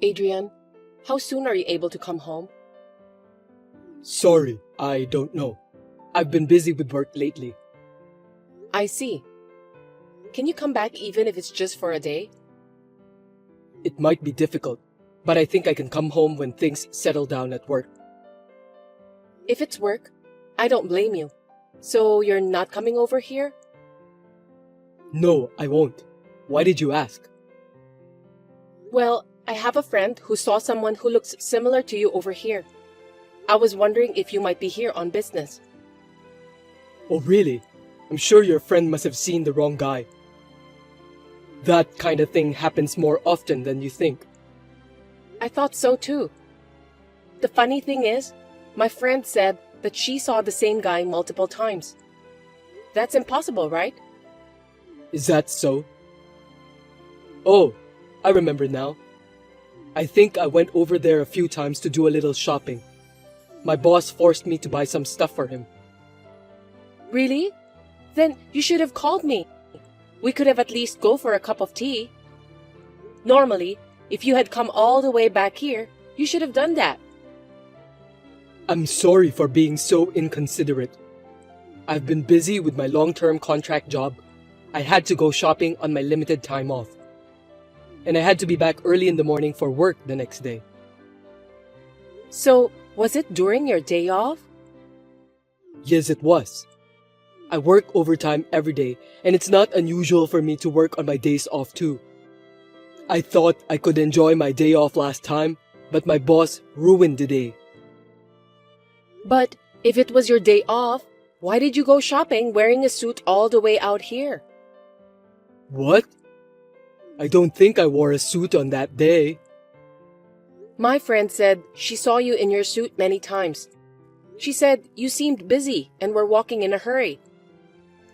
Adrian, how soon are you able to come home? Sorry, I don't know. I've been busy with work lately. I see. Can you come back even if it's just for a day? It might be difficult, but I think I can come home when things settle down at work. If it's work, I don't blame you. So you're not coming over here? No, I won't. Why did you ask? Well, I have a friend who saw someone who looks similar to you over here. I was wondering if you might be here on business. Oh, really? I'm sure your friend must have seen the wrong guy. That kind of thing happens more often than you think. I thought so too. The funny thing is, my friend said that she saw the same guy multiple times. That's impossible, right? Is that so? Oh, I remember now. I think I went over there a few times to do a little shopping. My boss forced me to buy some stuff for him. Really? Then you should have called me. We could have at least go for a cup of tea. Normally, if you had come all the way back here, you should have done that. I'm sorry for being so inconsiderate. I've been busy with my long-term contract job. I had to go shopping on my limited time off. And I had to be back early in the morning for work the next day. So, was it during your day off? Yes, it was. I work overtime every day, and it's not unusual for me to work on my days off too. I thought I could enjoy my day off last time, but my boss ruined the day. But if it was your day off, why did you go shopping wearing a suit all the way out here? What? I don't think I wore a suit on that day. My friend said she saw you in your suit many times. She said you seemed busy and were walking in a hurry.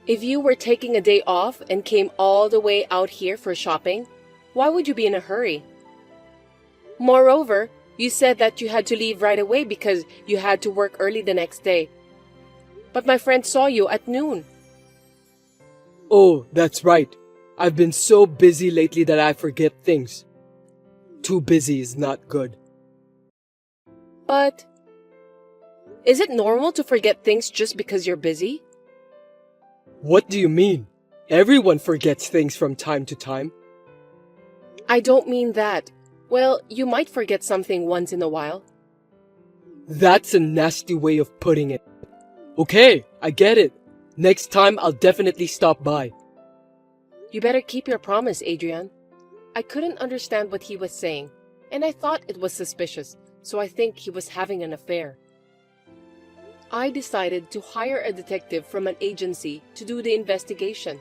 If you were taking a day off and came all the way out here for shopping, why would you be in a hurry? Moreover, you said that you had to leave right away because you had to work early the next day. But my friend saw you at noon. Oh, that's right. I've been so busy lately that I forget things. Too busy is not good. But is it normal to forget things just because you're busy? What do you mean? Everyone forgets things from time to time. I don't mean that. Well, you might forget something once in a while. That's a nasty way of putting it. Okay, I get it. Next time I'll definitely stop by. You better keep your promise, Adrian. I couldn't understand what he was saying, and I thought it was suspicious, so I think he was having an affair. I decided to hire a detective from an agency to do the investigation.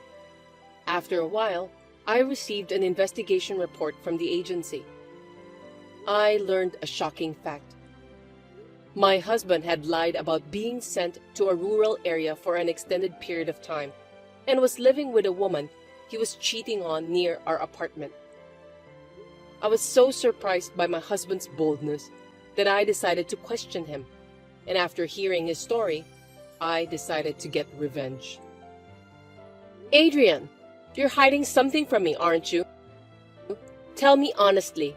After a while, I received an investigation report from the agency. I learned a shocking fact. My husband had lied about being sent to a rural area for an extended period of time and was living with a woman he was cheating on near our apartment. I was so surprised by my husband's boldness that I decided to question him, and after hearing his story, I decided to get revenge. Adrian, you're hiding something from me, aren't you? Tell me honestly.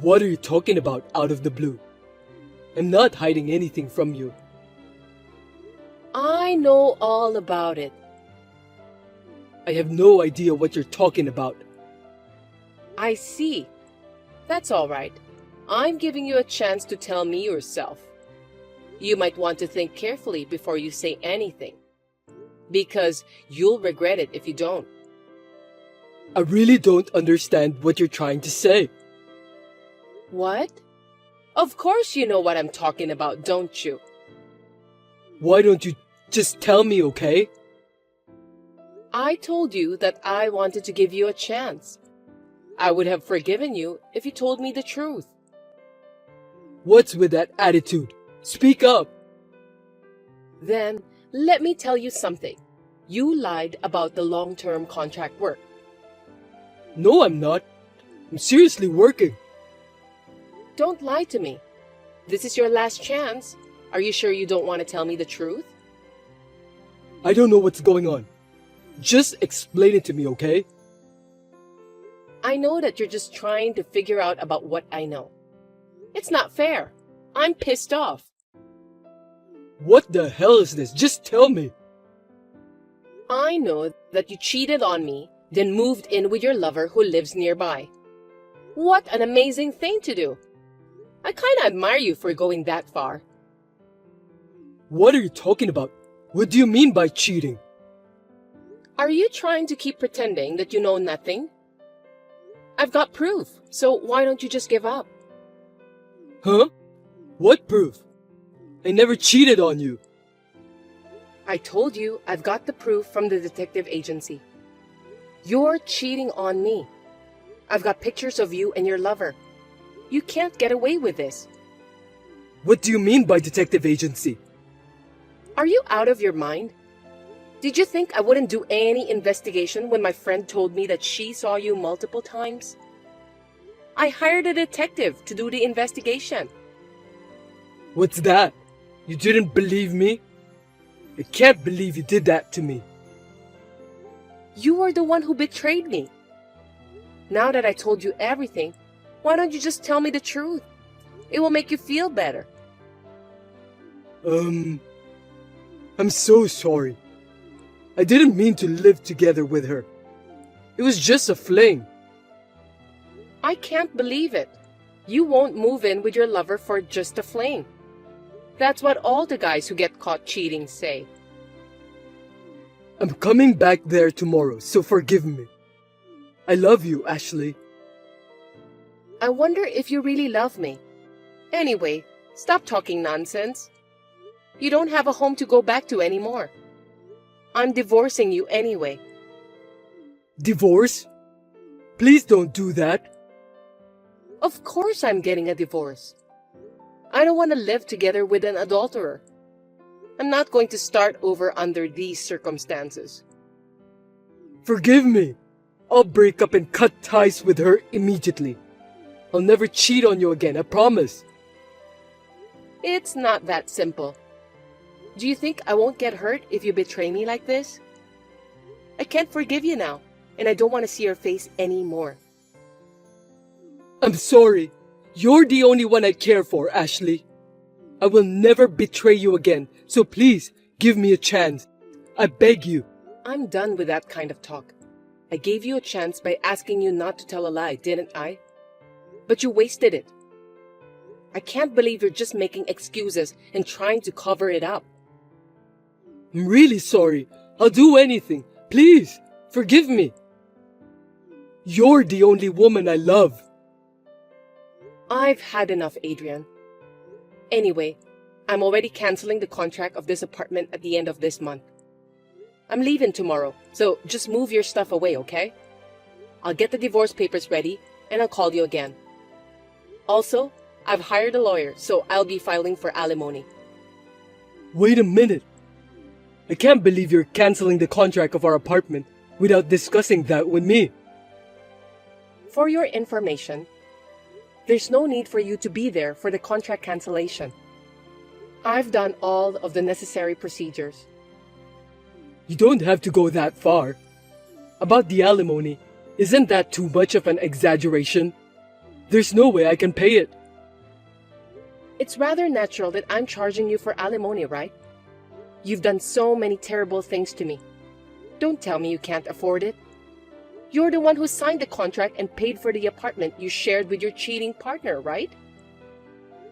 What are you talking about out of the blue? I'm not hiding anything from you. I know all about it. I have no idea what you're talking about. I see. That's all right. I'm giving you a chance to tell me yourself. You might want to think carefully before you say anything, because you'll regret it if you don't. I really don't understand what you're trying to say. What? Of course you know what I'm talking about, don't you? Why don't you just tell me, okay? I told you that I wanted to give you a chance. I would have forgiven you if you told me the truth. What's with that attitude? Speak up. Then, let me tell you something. You lied about the long-term contract work. No, I'm not. I'm seriously working. Don't lie to me. This is your last chance. Are you sure you don't want to tell me the truth? I don't know what's going on. Just explain it to me, okay? I know that you're just trying to figure out about what I know. It's not fair. I'm pissed off. What the hell is this? Just tell me. I know that you cheated on me, then moved in with your lover who lives nearby. What an amazing thing to do. I kinda admire you for going that far. What are you talking about? What do you mean by cheating? Are you trying to keep pretending that you know nothing? I've got proof, so why don't you just give up? Huh? What proof? I never cheated on you. I told you I've got the proof from the detective agency. You're cheating on me. I've got pictures of you and your lover. You can't get away with this. What do you mean by detective agency? Are you out of your mind? Did you think I wouldn't do any investigation when my friend told me that she saw you multiple times? I hired a detective to do the investigation. What's that? You didn't believe me? I can't believe you did that to me. You are the one who betrayed me. Now that I told you everything, why don't you just tell me the truth? It will make you feel better. I'm so sorry. I didn't mean to live together with her. It was just a fling. I can't believe it. You won't move in with your lover for just a fling. That's what all the guys who get caught cheating say. I'm coming back there tomorrow, so forgive me. I love you, Ashley. I wonder if you really love me. Anyway, stop talking nonsense. You don't have a home to go back to anymore. I'm divorcing you anyway. Divorce? Please don't do that. Of course I'm getting a divorce. I don't want to live together with an adulterer. I'm not going to start over under these circumstances. Forgive me. I'll break up and cut ties with her immediately. I'll never cheat on you again, I promise. It's not that simple. Do you think I won't get hurt if you betray me like this? I can't forgive you now, and I don't want to see your face anymore. I'm sorry. You're the only one I care for, Ashley. I will never betray you again, so please give me a chance. I beg you. I'm done with that kind of talk. I gave you a chance by asking you not to tell a lie, didn't I? But you wasted it. I can't believe you're just making excuses and trying to cover it up. I'm really sorry. I'll do anything. Please, forgive me. You're the only woman I love. I've had enough, Adrian. Anyway, I'm already canceling the contract of this apartment at the end of this month. I'm leaving tomorrow, so just move your stuff away, okay? I'll get the divorce papers ready, and I'll call you again. Also, I've hired a lawyer, so I'll be filing for alimony. Wait a minute. I can't believe you're canceling the contract of our apartment without discussing that with me. For your information, there's no need for you to be there for the contract cancellation. I've done all of the necessary procedures. You don't have to go that far. About the alimony, isn't that too much of an exaggeration? There's no way I can pay it. It's rather natural that I'm charging you for alimony, right? You've done so many terrible things to me. Don't tell me you can't afford it. You're the one who signed the contract and paid for the apartment you shared with your cheating partner, right?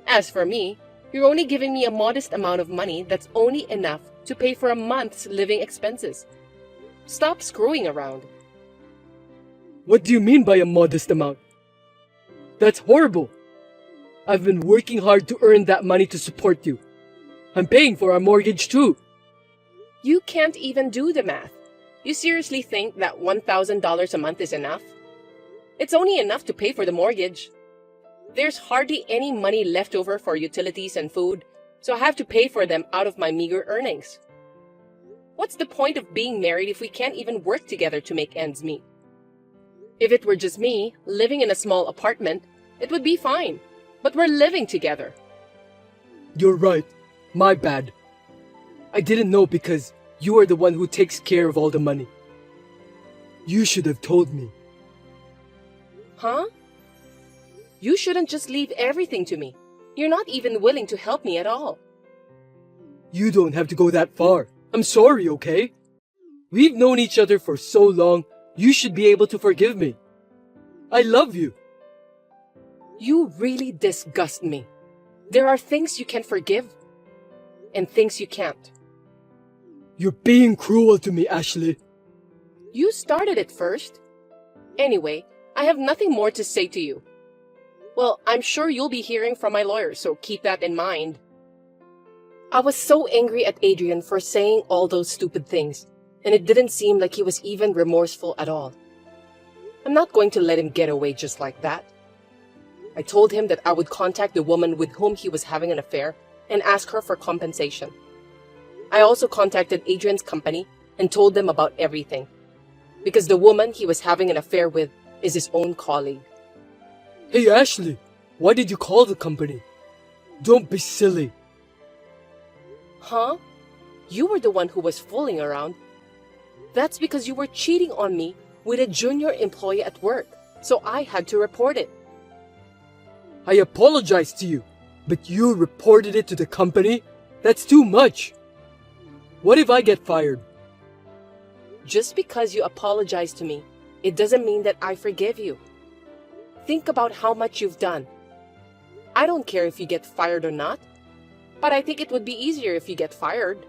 As for me, you're only giving me a modest amount of money that's only enough to pay for a month's living expenses. Stop screwing around. What do you mean by a modest amount? That's horrible. I've been working hard to earn that money to support you. I'm paying for our mortgage too. You can't even do the math. You seriously think that $1,000 a month is enough? It's only enough to pay for the mortgage. There's hardly any money left over for utilities and food, so I have to pay for them out of my meager earnings. What's the point of being married if we can't even work together to make ends meet? If it were just me, living in a small apartment, it would be fine. But we're living together. You're right. My bad. I didn't know because you are the one who takes care of all the money. You should have told me. Huh? You shouldn't just leave everything to me. You're not even willing to help me at all. You don't have to go that far. I'm sorry, okay? We've known each other for so long, you should be able to forgive me. I love you. You really disgust me. There are things you can forgive and things you can't. You're being cruel to me, Ashley. You started it first. Anyway, I have nothing more to say to you. Well, I'm sure you'll be hearing from my lawyer, so keep that in mind. I was so angry at Adrian for saying all those stupid things, and it didn't seem like he was even remorseful at all. I'm not going to let him get away just like that. I told him that I would contact the woman with whom he was having an affair and ask her for compensation. I also contacted Adrian's company and told them about everything, because the woman he was having an affair with is his own colleague. Hey, Ashley, why did you call the company? Don't be silly. Huh? You were the one who was fooling around. That's because you were cheating on me with a junior employee at work, so I had to report it. I apologize to you, but you reported it to the company? That's too much. What if I get fired? Just because you apologize to me, it doesn't mean that I forgive you. Think about how much you've done. I don't care if you get fired or not, but I think it would be easier if you get fired.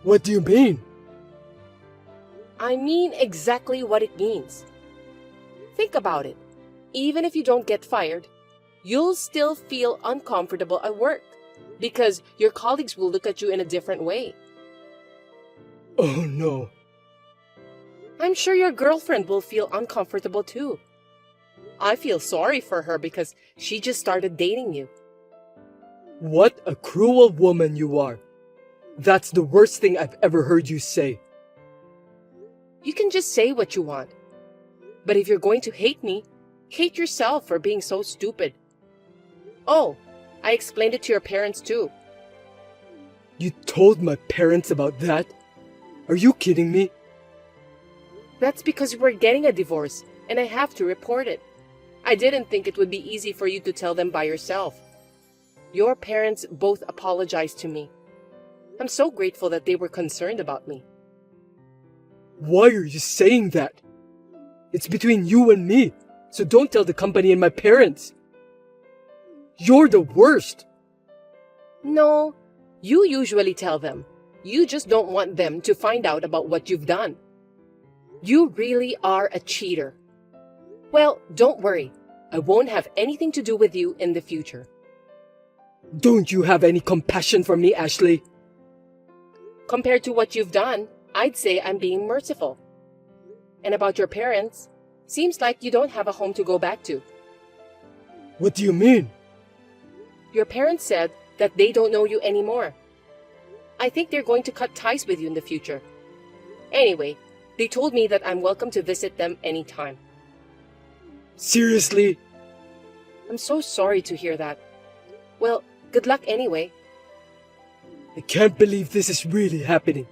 What do you mean? I mean exactly what it means. Think about it. Even if you don't get fired, you'll still feel uncomfortable at work because your colleagues will look at you in a different way. Oh no. I'm sure your girlfriend will feel uncomfortable too. I feel sorry for her because she just started dating you. What a cruel woman you are. That's the worst thing I've ever heard you say. You can just say what you want. But if you're going to hate me, hate yourself for being so stupid. Oh, I explained it to your parents too. You told my parents about that? Are you kidding me? That's because we're getting a divorce and I have to report it. I didn't think it would be easy for you to tell them by yourself. Your parents both apologized to me. I'm so grateful that they were concerned about me. Why are you saying that? It's between you and me, so don't tell the company and my parents. You're the worst. No, you usually tell them. You just don't want them to find out about what you've done. You really are a cheater. Well, don't worry. I won't have anything to do with you in the future. Don't you have any compassion for me, Ashley? Compared to what you've done, I'd say I'm being merciful. And about your parents, seems like you don't have a home to go back to. What do you mean? Your parents said that they don't know you anymore. I think they're going to cut ties with you in the future. Anyway, they told me that I'm welcome to visit them anytime. Seriously? I'm so sorry to hear that. Well, good luck anyway. I can't believe this is really happening.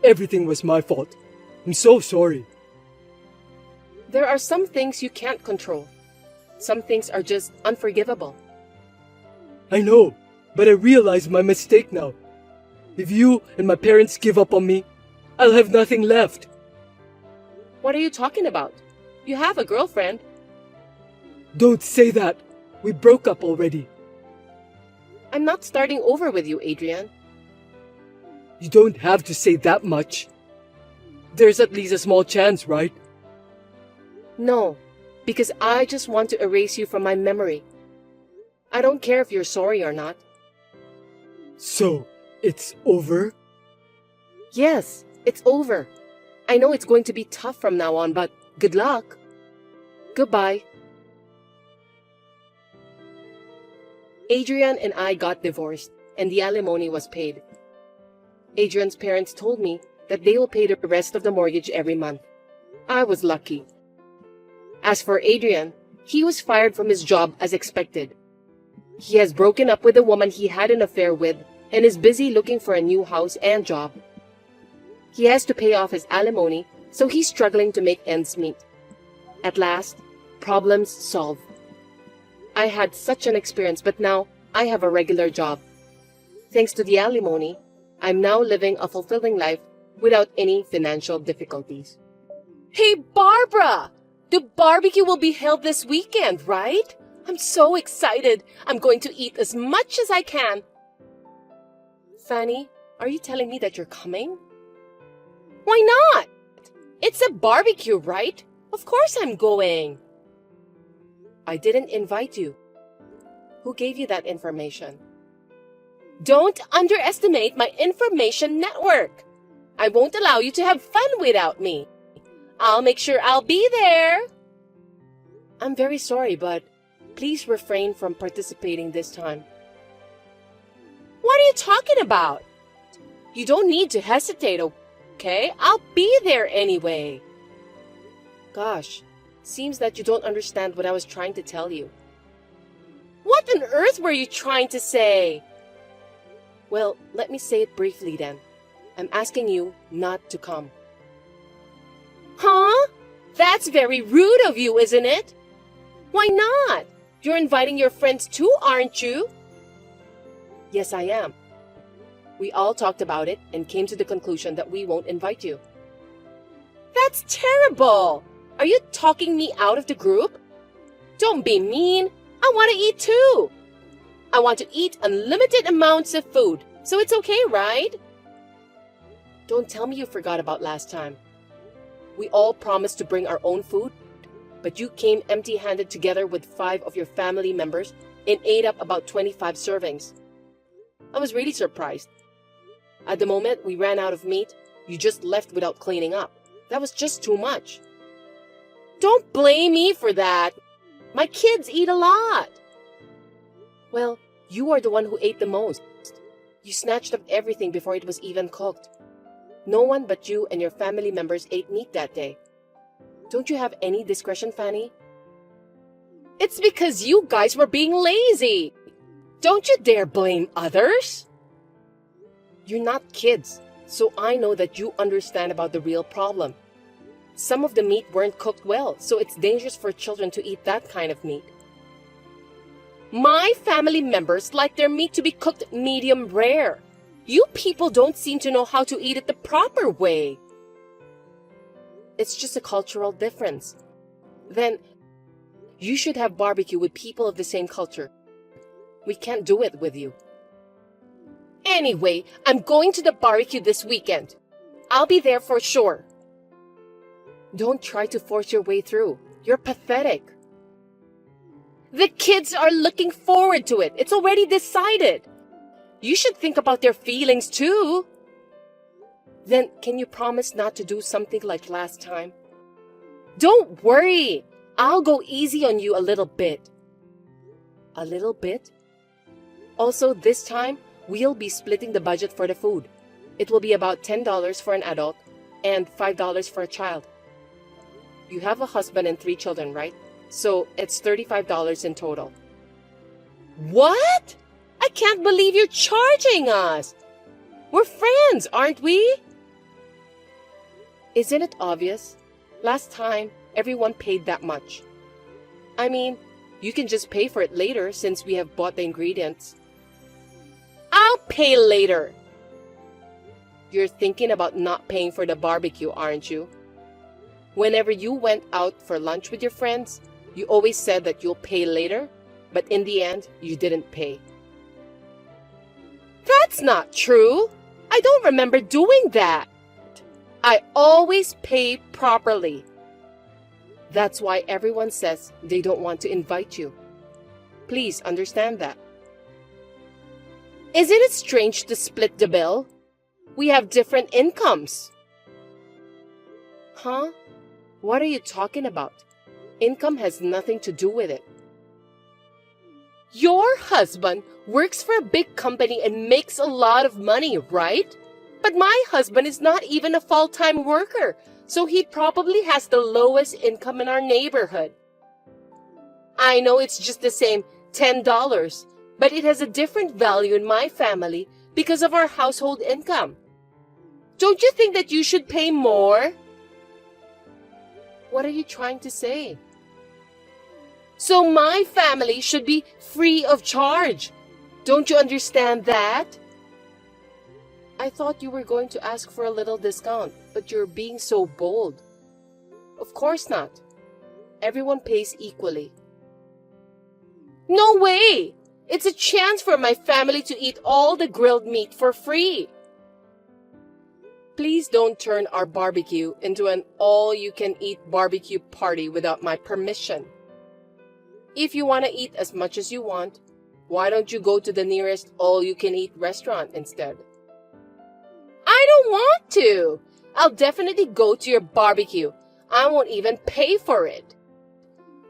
Everything was my fault. I'm so sorry. There are some things you can't control. Some things are just unforgivable. I know, but I realize my mistake now. If you and my parents give up on me, I'll have nothing left. What are you talking about? You have a girlfriend. Don't say that. We broke up already. I'm not starting over with you, Adrian. You don't have to say that much. There's at least a small chance, right? No, because I just want to erase you from my memory. I don't care if you're sorry or not. So, it's over? Yes, it's over. I know it's going to be tough from now on, but good luck. Goodbye. Adrian and I got divorced, and the alimony was paid. Adrian's parents told me that they will pay the rest of the mortgage every month. I was lucky. As for Adrian, he was fired from his job as expected. He has broken up with the woman he had an affair with and is busy looking for a new house and job. He has to pay off his alimony, so he's struggling to make ends meet. At last, problems solved. I had such an experience, but now I have a regular job. Thanks to the alimony, I'm now living a fulfilling life without any financial difficulties. Hey, Barbara! The barbecue will be held this weekend, right? I'm so excited. I'm going to eat as much as I can. Fanny, are you telling me that you're coming? Why not? It's a barbecue, right? Of course I'm going. I didn't invite you. Who gave you that information? Don't underestimate my information network. I won't allow you to have fun without me. I'll make sure I'll be there. I'm very sorry, but please refrain from participating this time. What are you talking about? You don't need to hesitate, okay? I'll be there anyway. Gosh, seems that you don't understand what I was trying to tell you. What on earth were you trying to say? Well, let me say it briefly then. I'm asking you not to come. Huh? That's very rude of you, isn't it? Why not? You're inviting your friends too, aren't you? Yes, I am. We all talked about it and came to the conclusion that we won't invite you. That's terrible! Are you talking me out of the group? Don't be mean. I want to eat too. I want to eat unlimited amounts of food, so it's okay, right? Don't tell me you forgot about last time. We all promised to bring our own food, but you came empty-handed together with 5 of your family members and ate up about 25 servings. I was really surprised. At the moment we ran out of meat, you just left without cleaning up. That was just too much. Don't blame me for that. My kids eat a lot. Well, you are the one who ate the most. You snatched up everything before it was even cooked. No one but you and your family members ate meat that day. Don't you have any discretion, Fanny? It's because you guys were being lazy. Don't you dare blame others. You're not kids, so I know that you understand about the real problem. Some of the meat weren't cooked well, so it's dangerous for children to eat that kind of meat. My family members like their meat to be cooked medium rare. You people don't seem to know how to eat it the proper way. It's just a cultural difference. Then, you should have barbecue with people of the same culture. We can't do it with you. Anyway, I'm going to the barbecue this weekend. I'll be there for sure. Don't try to force your way through. You're pathetic. The kids are looking forward to it. It's already decided. You should think about their feelings too. Then, can you promise not to do something like last time? Don't worry. I'll go easy on you a little bit. A little bit? Also, this time, we'll be splitting the budget for the food. It will be about $10 for an adult and $5 for a child. You have a husband and 3 children, right? So it's $35 in total. What? I can't believe you're charging us. We're friends, aren't we? Isn't it obvious? Last time, everyone paid that much. I mean, you can just pay for it later since we have bought the ingredients. I'll pay later. You're thinking about not paying for the barbecue, aren't you? Whenever you went out for lunch with your friends, you always said that you'll pay later, but in the end, you didn't pay. That's not true. I don't remember doing that. I always pay properly. That's why everyone says they don't want to invite you. Please understand that. Isn't it strange to split the bill? We have different incomes. Huh? What are you talking about? Income has nothing to do with it. Your husband works for a big company and makes a lot of money, right? But my husband is not even a full-time worker, so he probably has the lowest income in our neighborhood. I know it's just the same $10, but it has a different value in my family because of our household income. Don't you think that you should pay more? What are you trying to say? So my family should be free of charge. Don't you understand that? I thought you were going to ask for a little discount, but you're being so bold. Of course not. Everyone pays equally. No way! It's a chance for my family to eat all the grilled meat for free. Please don't turn our barbecue into an all-you-can-eat barbecue party without my permission. If you want to eat as much as you want, why don't you go to the nearest all-you-can-eat restaurant instead? I don't want to. I'll definitely go to your barbecue. I won't even pay for it.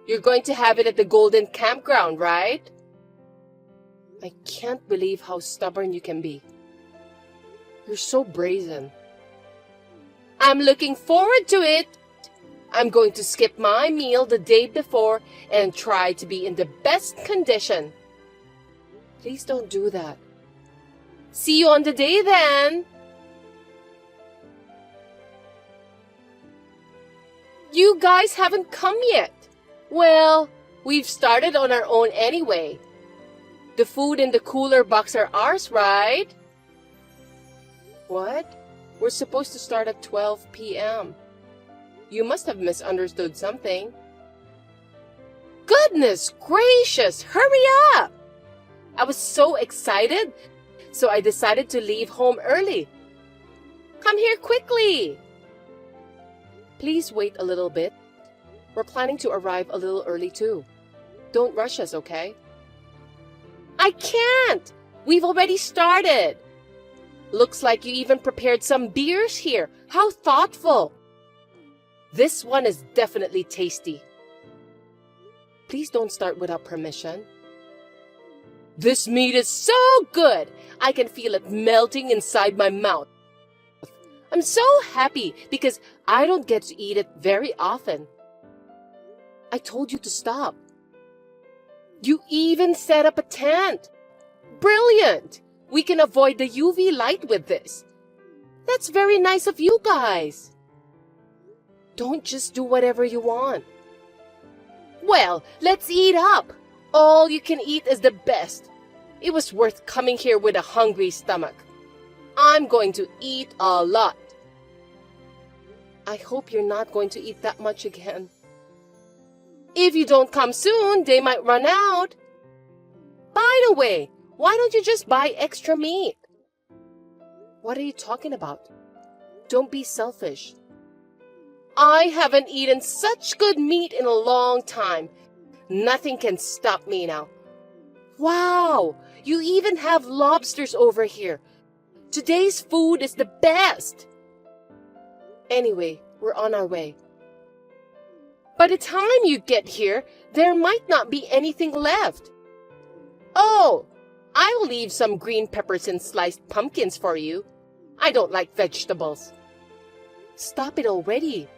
You're going to have it at the Golden Campground, right? I can't believe how stubborn you can be. You're so brazen. I'm looking forward to it. I'm going to skip my meal the day before and try to be in the best condition. Please don't do that. See you on the day then. You guys haven't come yet. Well, we've started on our own anyway. The food in the cooler box are ours, right? What? We're supposed to start at 12 p.m. You must have misunderstood something. Goodness gracious, hurry up! I was so excited, so I decided to leave home early. Come here quickly! Please wait a little bit. We're planning to arrive a little early too. Don't rush us, okay? I can't! We've already started. Looks like you even prepared some beers here. How thoughtful! This one is definitely tasty. Please don't start without permission. This meat is so good! I can feel it melting inside my mouth. I'm so happy because I don't get to eat it very often. I told you to stop. You even set up a tent. Brilliant! We can avoid the UV light with this. That's very nice of you guys. Don't just do whatever you want. Well, let's eat up. All you can eat is the best. It was worth coming here with a hungry stomach. I'm going to eat a lot. I hope you're not going to eat that much again. If you don't come soon, they might run out. By the way, why don't you just buy extra meat? What are you talking about? Don't be selfish. I haven't eaten such good meat in a long time. Nothing can stop me now. Wow, you even have lobsters over here. Today's food is the best. Anyway, we're on our way. By the time you get here, there might not be anything left. Oh, I'll leave some green peppers and sliced pumpkins for you. I don't like vegetables. Stop it already.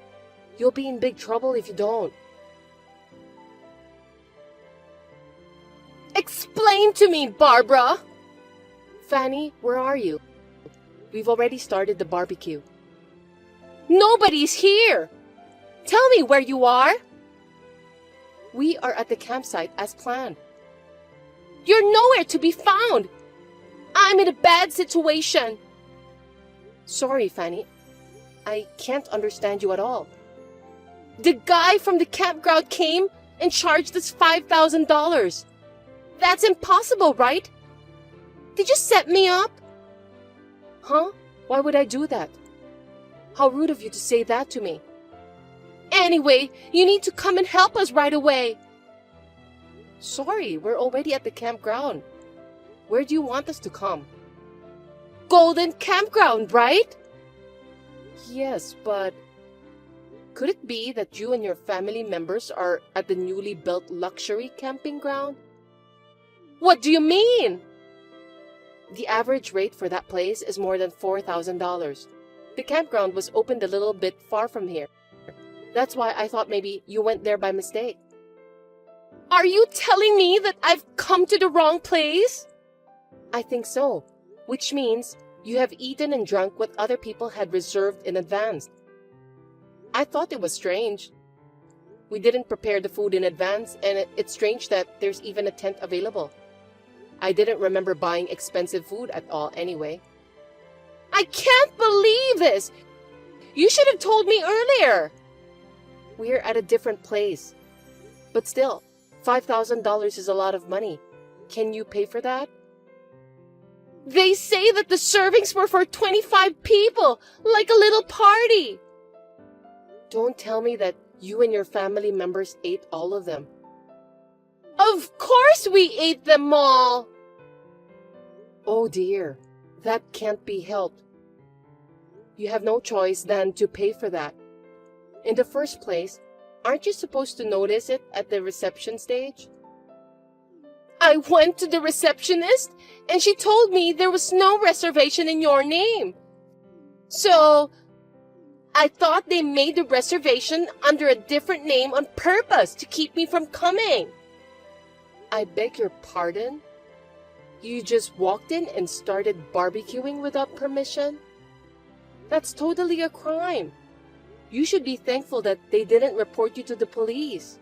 You'll be in big trouble if you don't. Explain to me, Barbara! Fanny, where are you? We've already started the barbecue. Nobody's here! Tell me where you are! We are at the campsite as planned. You're nowhere to be found! I'm in a bad situation. Sorry, Fanny. I can't understand you at all. The guy from the campground came and charged us $5,000. That's impossible, right? Did you set me up? Huh? Why would I do that? How rude of you to say that to me. Anyway, you need to come and help us right away. Sorry, we're already at the campground. Where do you want us to come? Golden Campground, right? Yes, but could it be that you and your family members are at the newly built luxury camping ground? What do you mean? The average rate for that place is more than $4,000. The campground was opened a little bit far from here. That's why I thought maybe you went there by mistake. Are you telling me that I've come to the wrong place? I think so, which means you have eaten and drunk what other people had reserved in advance. I thought it was strange. We didn't prepare the food in advance, and it's strange that there's even a tent available. I didn't remember buying expensive food at all anyway. I can't believe this! You should have told me earlier! We're at a different place. But still, $5,000 is a lot of money. Can you pay for that? They say that the servings were for 25 people, like a little party. Don't tell me that you and your family members ate all of them. Of course we ate them all! Oh dear, that can't be helped. You have no choice than to pay for that. In the first place, aren't you supposed to notice it at the reception stage? I went to the receptionist and she told me there was no reservation in your name. So, I thought they made the reservation under a different name on purpose to keep me from coming. I beg your pardon? You just walked in and started barbecuing without permission? That's totally a crime. You should be thankful that they didn't report you to the police.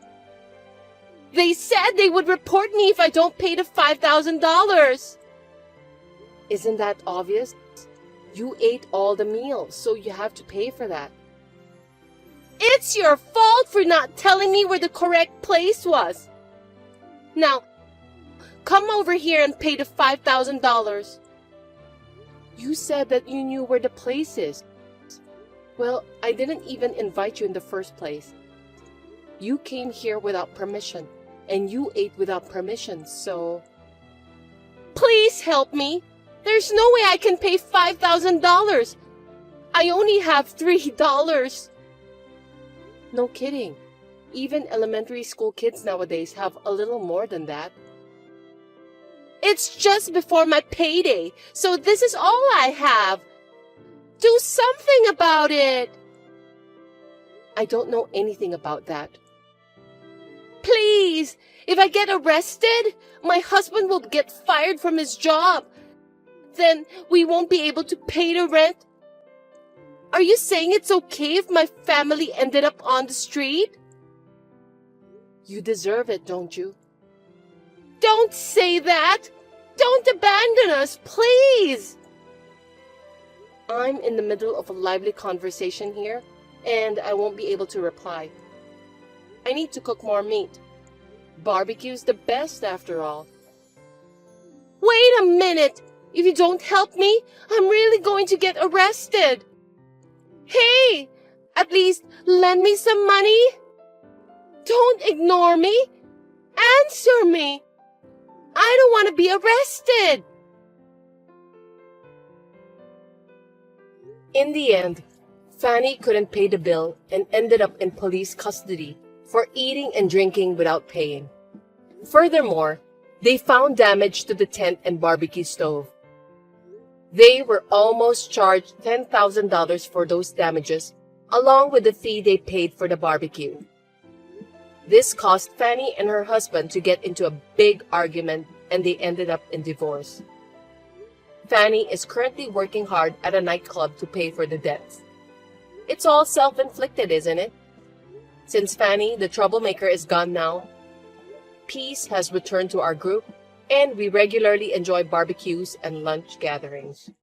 They said they would report me if I don't pay the $5,000. Isn't that obvious? You ate all the meals, so you have to pay for that. It's your fault for not telling me where the correct place was. Now, come over here and pay the $5,000. You said that you knew where the place is. Well, I didn't even invite you in the first place. You came here without permission, and you ate without permission, so... Please help me! There's no way I can pay $5,000! I only have $3. No kidding. Even elementary school kids nowadays have a little more than that. It's just before my payday, so this is all I have. Do something about it! I don't know anything about that. Please! If I get arrested, my husband will get fired from his job. Then we won't be able to pay the rent. Are you saying it's okay if my family ended up on the street? You deserve it, don't you? Don't say that! Don't abandon us, please! I'm in the middle of a lively conversation here, and I won't be able to reply. I need to cook more meat. Barbecue's the best after all. Wait a minute! If you don't help me, I'm really going to get arrested. Hey! At least lend me some money. Don't ignore me. Answer me. I don't want to be arrested. In the end, Fanny couldn't pay the bill and ended up in police custody for eating and drinking without paying. Furthermore, they found damage to the tent and barbecue stove. They were almost charged $10,000 for those damages, along with the fee they paid for the barbecue. This caused Fanny and her husband to get into a big argument, and they ended up in divorce. Fanny is currently working hard at a nightclub to pay for the debts. It's all self-inflicted, isn't it? Since Fanny, the troublemaker, is gone now, peace has returned to our group, and we regularly enjoy barbecues and lunch gatherings.